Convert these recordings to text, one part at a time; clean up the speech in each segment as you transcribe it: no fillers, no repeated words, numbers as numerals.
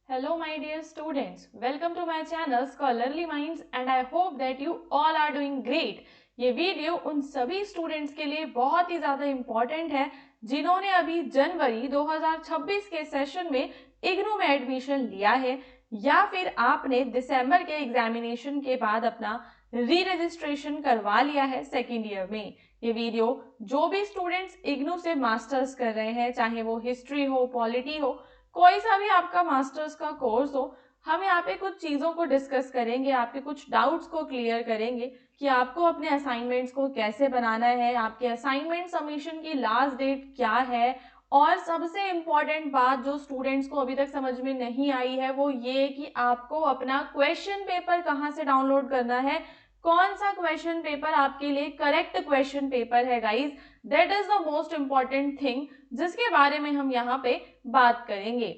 Hello my dear students, welcome to my channel Scholarly Minds and I hope that you all are doing great. ये video उन सभी students के लिए बहुत ही ज़्यादा इम्पॉर्टेंट है जिन्होंने अभी जनवरी 2026 के सेशन में इग्नू में एडमिशन लिया है या फिर आपने दिसंबर के एग्जामिनेशन के बाद अपना री रजिस्ट्रेशन करवा लिया है सेकेंड ईयर में। ये वीडियो जो भी स्टूडेंट्स इग्नू से मास्टर्स कर रहे हैं, चाहे वो हिस्ट्री हो, पॉलिटी हो, कोई सा भी आपका मास्टर्स का कोर्स हो, हम यहाँ पे कुछ चीज़ों को डिस्कस करेंगे, आपके कुछ डाउट्स को क्लियर करेंगे कि आपको अपने असाइनमेंट्स को कैसे बनाना है, आपके असाइनमेंट सबमिशन की लास्ट डेट क्या है, और सबसे इम्पॉर्टेंट बात जो स्टूडेंट्स को अभी तक समझ में नहीं आई है वो ये कि आपको अपना क्वेश्चन पेपर कहाँ से डाउनलोड करना है, कौन सा क्वेश्चन पेपर आपके लिए करेक्ट क्वेश्चन पेपर है guys, that is the most important thing जिसके बारे में हम यहाँ पे बात करेंगे।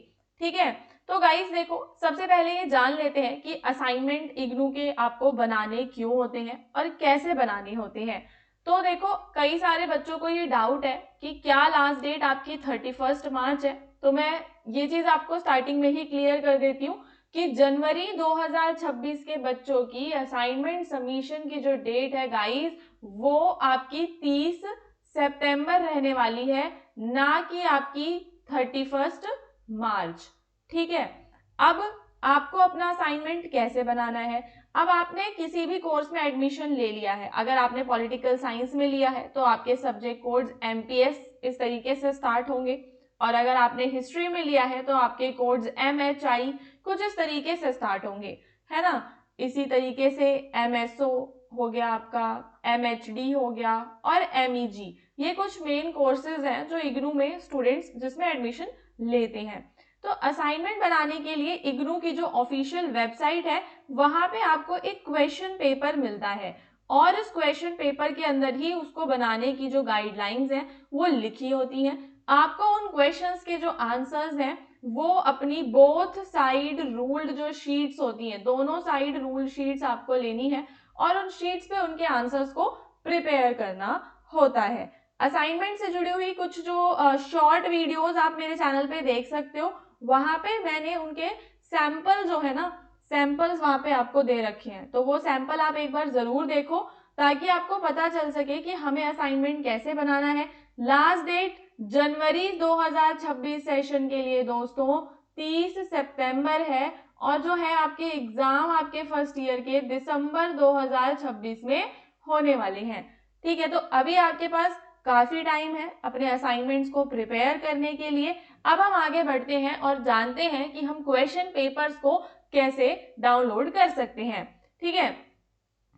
ठीक है, तो गाइज देखो, सबसे पहले ये जान लेते हैं कि असाइनमेंट इग्नू के आपको बनाने क्यों होते हैं और कैसे बनाने होते हैं। तो देखो, कई सारे बच्चों को ये डाउट है कि क्या लास्ट डेट आपकी 31 मार्च है। तो मैं ये चीज आपको स्टार्टिंग में ही क्लियर कर देती हूँ कि जनवरी 2026 के बच्चों की असाइनमेंट सबमिशन की जो डेट है गाइस, वो आपकी 30 सितंबर रहने वाली है, ना कि आपकी 31 मार्च। ठीक है, अब आपको अपना असाइनमेंट कैसे बनाना है। अब आपने किसी भी कोर्स में एडमिशन ले लिया है, अगर आपने पॉलिटिकल साइंस में लिया है तो आपके सब्जेक्ट कोड्स एमपीएस इस तरीके से स्टार्ट होंगे, और अगर आपने हिस्ट्री में लिया है तो आपके कोड्स एमएचआई कुछ इस तरीके से स्टार्ट होंगे, है ना। इसी तरीके से एमएसओ हो गया आपका, एमएचडी हो गया और एमईजी, ये कुछ मेन कोर्सेज हैं जो इग्नू में स्टूडेंट्स जिसमें एडमिशन लेते हैं। तो असाइनमेंट बनाने के लिए इग्नू की जो ऑफिशियल वेबसाइट है वहां पे आपको एक क्वेश्चन पेपर मिलता है, और इस क्वेश्चन पेपर के अंदर ही उसको बनाने की जो गाइडलाइंस हैं वो लिखी होती हैं। आपको उन क्वेश्चंस के जो आंसर्स हैं वो अपनी बोथ साइड रूल्ड जो शीट्स होती हैं, दोनों साइड रूल्ड शीट्स आपको लेनी है और उन शीट्स पे उनके आंसर्स को प्रिपेयर करना होता है। असाइनमेंट से जुड़ी हुई कुछ जो शॉर्ट वीडियोस आप मेरे चैनल पे देख सकते हो, वहां पे मैंने उनके सैंपल जो है ना, सैंपल्स वहां पे आपको दे रखे हैं, तो वो सैंपल आप एक बार जरूर देखो ताकि आपको पता चल सके कि हमें असाइनमेंट कैसे बनाना है। लास्ट डेट जनवरी 2026 सेशन के लिए दोस्तों 30 सितंबर है, और जो है आपके एग्जाम आपके फर्स्ट ईयर के दिसंबर 2026 में होने वाले हैं। ठीक है, तो अभी आपके पास काफी टाइम है अपने असाइनमेंट्स को प्रिपेयर करने के लिए। अब हम आगे बढ़ते हैं और जानते हैं कि हम क्वेश्चन पेपर्स को कैसे डाउनलोड कर सकते हैं। ठीक है,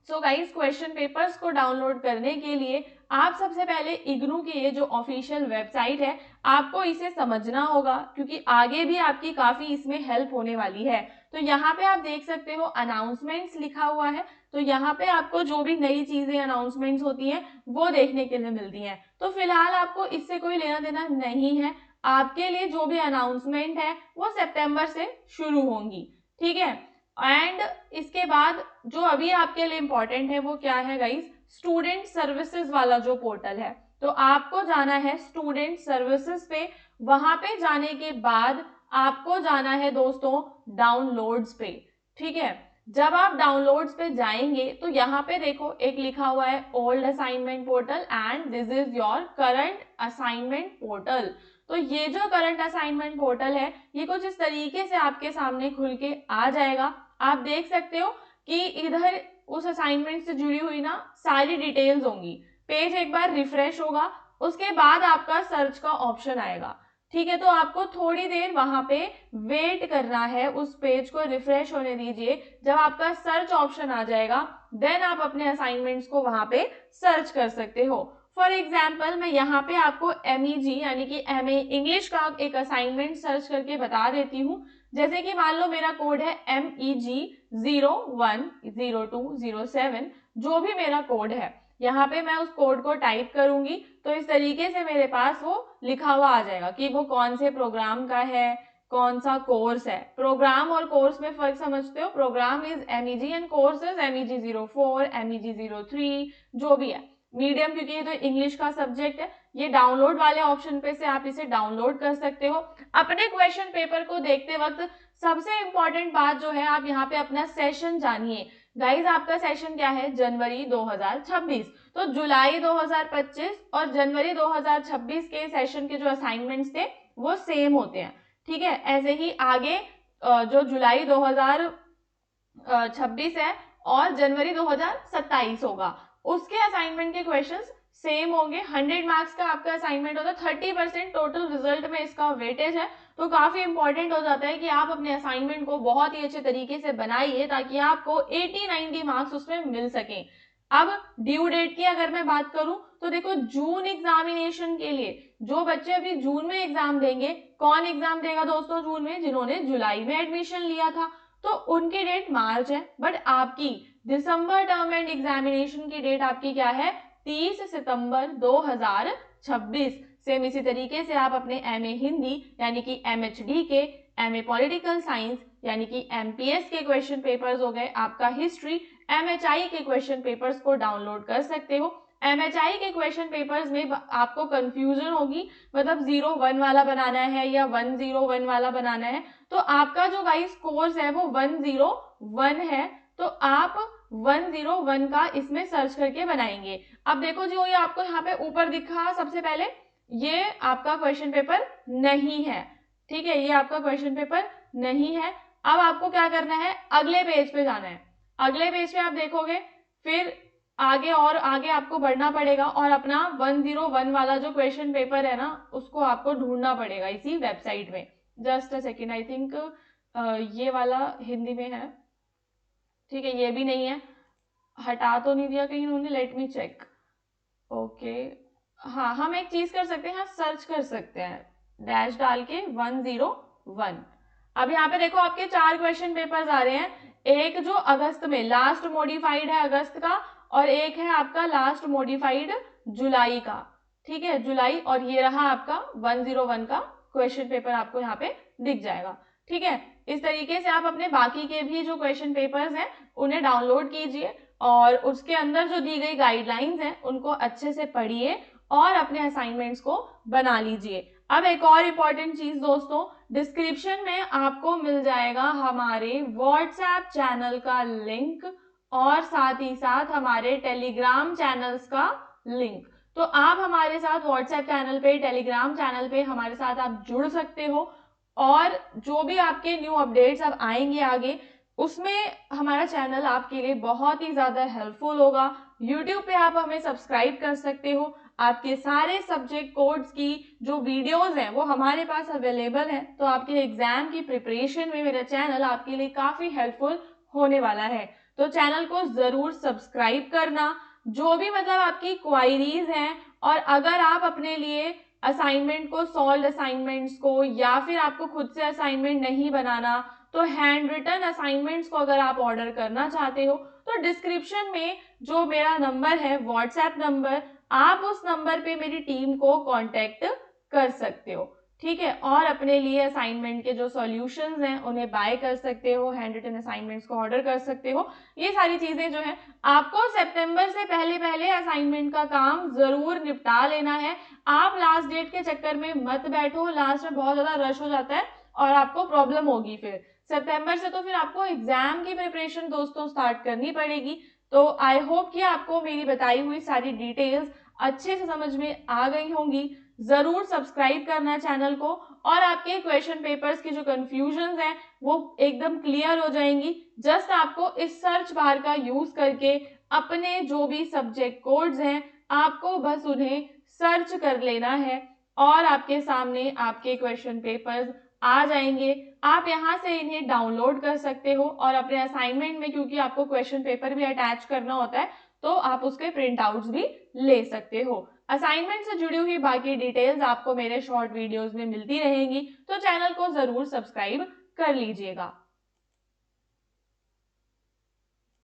सो गाइस, क्वेश्चन पेपर्स को डाउनलोड करने के लिए आप सबसे पहले इग्नू की ये जो ऑफिशियल वेबसाइट है आपको इसे समझना होगा, क्योंकि आगे भी आपकी काफी इसमें हेल्प होने वाली है। तो यहाँ पे आप देख सकते हो अनाउंसमेंट्स लिखा हुआ है, तो यहाँ पे आपको जो भी नई चीजें अनाउंसमेंट्स होती हैं वो देखने के लिए मिलती हैं। तो फिलहाल आपको इससे कोई लेना देना नहीं है, आपके लिए जो भी अनाउंसमेंट है वो सितंबर से शुरू होंगी। ठीक है, एंड इसके बाद जो अभी आपके लिए इंपॉर्टेंट है वो क्या है गाइस, स्टूडेंट सर्विसेज वाला जो पोर्टल है, तो आपको जाना है स्टूडेंट सर्विसेज पे। वहां पे जाने के बाद आपको जाना है दोस्तों डाउनलोड्स पे। ठीक है, जब आप डाउनलोड्स पे जाएंगे तो यहाँ पे देखो एक लिखा हुआ है old assignment portal and this is your current assignment portal. तो ये जो करंट असाइनमेंट पोर्टल है ये कुछ इस तरीके से आपके सामने खुल के आ जाएगा। आप देख सकते हो कि इधर उस असाइनमेंट से जुड़ी हुई ना सारी डिटेल्स होंगी। पेज एक बार रिफ्रेश होगा, उसके बाद आपका सर्च का ऑप्शन आएगा। ठीक है, तो आपको थोड़ी देर वहां पे वेट करना है, उस पेज को रिफ्रेश होने दीजिए। जब आपका सर्च ऑप्शन आ जाएगा देन आप अपने असाइनमेंट्स को वहां पे सर्च कर सकते हो। फॉर एग्जाम्पल मैं यहाँ पे आपको MEG यानी कि MA इंग्लिश का एक असाइनमेंट सर्च करके बता देती हूँ। जैसे कि मान लो मेरा कोड है MEG 010207, जो भी मेरा कोड है यहाँ पे मैं उस कोड को टाइप करूंगी तो इस तरीके से मेरे पास वो लिखा हुआ आ जाएगा कि वो कौन से प्रोग्राम का है, कौन सा कोर्स है। प्रोग्राम और कोर्स में फर्क समझते हो, program is MEG and course is MEG 04, MEG 03, जो भी है। मीडियम क्योंकि ये तो इंग्लिश का सब्जेक्ट है, ये डाउनलोड वाले ऑप्शन पे से आप इसे डाउनलोड कर सकते हो। अपने क्वेश्चन पेपर को देखते वक्त सबसे इंपॉर्टेंट बात जो है, आप यहाँ पे अपना सेशन जानिए। गाइज आपका सेशन क्या है, जनवरी 2026। तो जुलाई 2025 और जनवरी 2026 के सेशन के जो असाइनमेंट्स थे वो सेम होते हैं, ठीक है। ऐसे ही आगे जो जुलाई 2026 है और जनवरी 2027 होगा, उसके असाइनमेंट के क्वेश्चंस सेम होंगे। 100 मार्क्स का आपका असाइनमेंट होता है, 30% टोटल रिजल्ट में इसका वेटेज है। तो काफी इंपॉर्टेंट हो जाता है कि आप अपने असाइनमेंट को बहुत ही अच्छे तरीके से बनाइए ताकि आपको 80-90 मार्क्स उसमें मिल सके। अब ड्यू डेट की अगर मैं बात करूं तो देखो, जून एग्जामिनेशन के लिए जो बच्चे अभी जून में एग्जाम देंगे, कौन एग्जाम देगा दोस्तों जून में, जिन्होंने जुलाई में एडमिशन लिया था, तो उनकी डेट मार्च है। बट आपकी दिसंबर टर्म एंड एग्जामिनेशन की डेट आपकी क्या है, 30 सितंबर 2026। सेम इसी तरीके से आप अपने एमए हिंदी यानी कि एमएचडी के, एमए पॉलिटिकल साइंस यानी कि एमपीएस के क्वेश्चन पेपर्स हो गए, आपका हिस्ट्री, एमएचआई के क्वेश्चन पेपर्स को डाउनलोड कर सकते हो। एमएचआई के क्वेश्चन पेपर्स में आपको कंफ्यूजन होगी, मतलब 01 वाला बनाना है या 101 वाला बनाना है, तो आपका जो गाइस कोर्स है वो 101 है, तो आप 101 का इसमें सर्च करके बनाएंगे। अब देखो जो ये आपको यहाँ पे ऊपर दिखा, सबसे पहले ये आपका क्वेश्चन पेपर नहीं है, ठीक है, ये आपका क्वेश्चन पेपर नहीं है। अब आपको क्या करना है, अगले पेज पे जाना है। अगले पेज पे आप देखोगे, फिर आगे और आगे आपको बढ़ना पड़ेगा और अपना 101 वाला जो क्वेश्चन पेपर है ना, उसको आपको ढूंढना पड़ेगा इसी वेबसाइट में। Just a second, I think ये वाला हिंदी में है, ठीक है, ये भी नहीं है, हटा तो नहीं दिया कहीं उन्होंने, लेट मी चेक। ओके, हाँ, हम एक चीज कर सकते हैं, सर्च कर सकते हैं डैश डाल के 101। अब यहाँ पे देखो आपके 4 क्वेश्चन पेपर्स आ रहे हैं, एक जो अगस्त में लास्ट मॉडिफाइड है अगस्त का, और एक है आपका लास्ट मॉडिफाइड जुलाई का, ठीक है, जुलाई, और ये रहा आपका 101 का क्वेश्चन पेपर आपको यहाँ पे दिख जाएगा, ठीक है। इस तरीके से आप अपने बाकी के भी जो क्वेश्चन पेपर्स हैं उन्हें डाउनलोड कीजिए और उसके अंदर जो दी गई गाइडलाइंस हैं उनको अच्छे से पढ़िए और अपने असाइनमेंट्स को बना लीजिए। अब एक और इम्पॉर्टेंट चीज दोस्तों, डिस्क्रिप्शन में आपको मिल जाएगा हमारे व्हाट्सएप चैनल का लिंक और साथ ही साथ हमारे टेलीग्राम चैनल्स का लिंक। तो आप हमारे साथ व्हाट्सएप चैनल पे, टेलीग्राम चैनल पे हमारे साथ आप जुड़ सकते हो और जो भी आपके न्यू अपडेट्स अब आएंगे आगे, उसमें हमारा चैनल आपके लिए बहुत ही ज्यादा हेल्पफुल होगा। यूट्यूब पे आप हमें सब्सक्राइब कर सकते हो, आपके सारे सब्जेक्ट कोड्स की जो वीडियोस हैं वो हमारे पास अवेलेबल हैं, तो आपके एग्जाम की प्रिपरेशन में मेरा चैनल आपके लिए काफी हेल्पफुल होने वाला है। तो चैनल को जरूर सब्सक्राइब करना। जो भी मतलब आपकी क्वायरीज हैं, और अगर आप अपने लिए असाइनमेंट को, सॉल्व असाइनमेंट्स को, या फिर आपको खुद से असाइनमेंट नहीं बनाना, तो हैंड रिटन असाइनमेंट्स को अगर आप ऑर्डर करना चाहते हो तो डिस्क्रिप्शन में जो मेरा नंबर है, व्हाट्सएप नंबर, आप उस नंबर पे मेरी टीम को कांटेक्ट कर सकते हो, ठीक है, और अपने लिए असाइनमेंट के जो सॉल्यूशंस हैं उन्हें बाय कर सकते हो, हैंड रिटन असाइनमेंट्स को ऑर्डर कर सकते हो। ये सारी चीजें जो है आपको सितंबर से पहले पहले असाइनमेंट का काम जरूर निपटा लेना है। आप लास्ट डेट के चक्कर में मत बैठो, लास्ट में बहुत ज्यादा रश हो जाता है और आपको प्रॉब्लम होगी। फिर सितंबर से तो फिर आपको एग्जाम की प्रिपरेशन दोस्तों स्टार्ट करनी पड़ेगी। तो आई होप कि आपको मेरी बताई हुई सारी डिटेल्स अच्छे से समझ में आ गई होंगी। जरूर सब्सक्राइब करना चैनल को और आपके क्वेश्चन पेपर्स की जो कंफ्यूजन हैं वो एकदम क्लियर हो जाएंगी। जस्ट आपको इस सर्च बार का यूज करके अपने जो भी सब्जेक्ट कोड्स हैं आपको बस उन्हें सर्च कर लेना है और आपके सामने आपके क्वेश्चन पेपर्स आ जाएंगे। आप यहाँ से इन्हें डाउनलोड कर सकते हो और अपने असाइनमेंट में, क्योंकि आपको क्वेश्चन पेपर भी अटैच करना होता है, तो आप उसके प्रिंट आउट्स भी ले सकते हो। असाइनमेंट से जुड़ी हुई बाकी डिटेल्स आपको मेरे शॉर्ट वीडियोस में मिलती रहेंगी, तो चैनल को जरूर सब्सक्राइब कर लीजिएगा।